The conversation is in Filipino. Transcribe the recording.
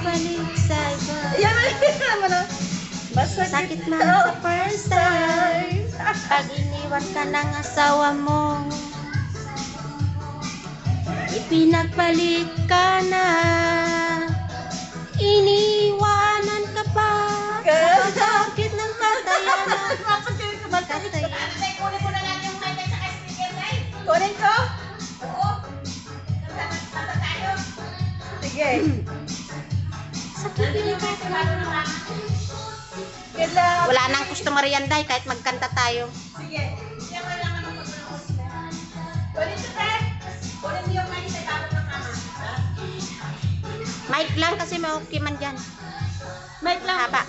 Pinagbalik sa iba. Yan mo na. Masakit man sa first time. Pag iniwan ka ng asawa mo, ipinagbalik ka na. Iniwanan ka pa. Sakit ng katayanan. Katayanan. Kunin ko na lang yung mic at saka speaker, guys. Kunin ko? Oo. Tata tayo. Sige. Sakit ng katayanan. Good luck. Wala nang customer yan, Day, kahit magkanta tayo. Sige. Siya ko lang naman magpapalakos na. Kunin ko, te. Kunin mo yung mic sa ibabaw ng kama. Mic lang kasi may okay man dyan. Mic lang. Haba.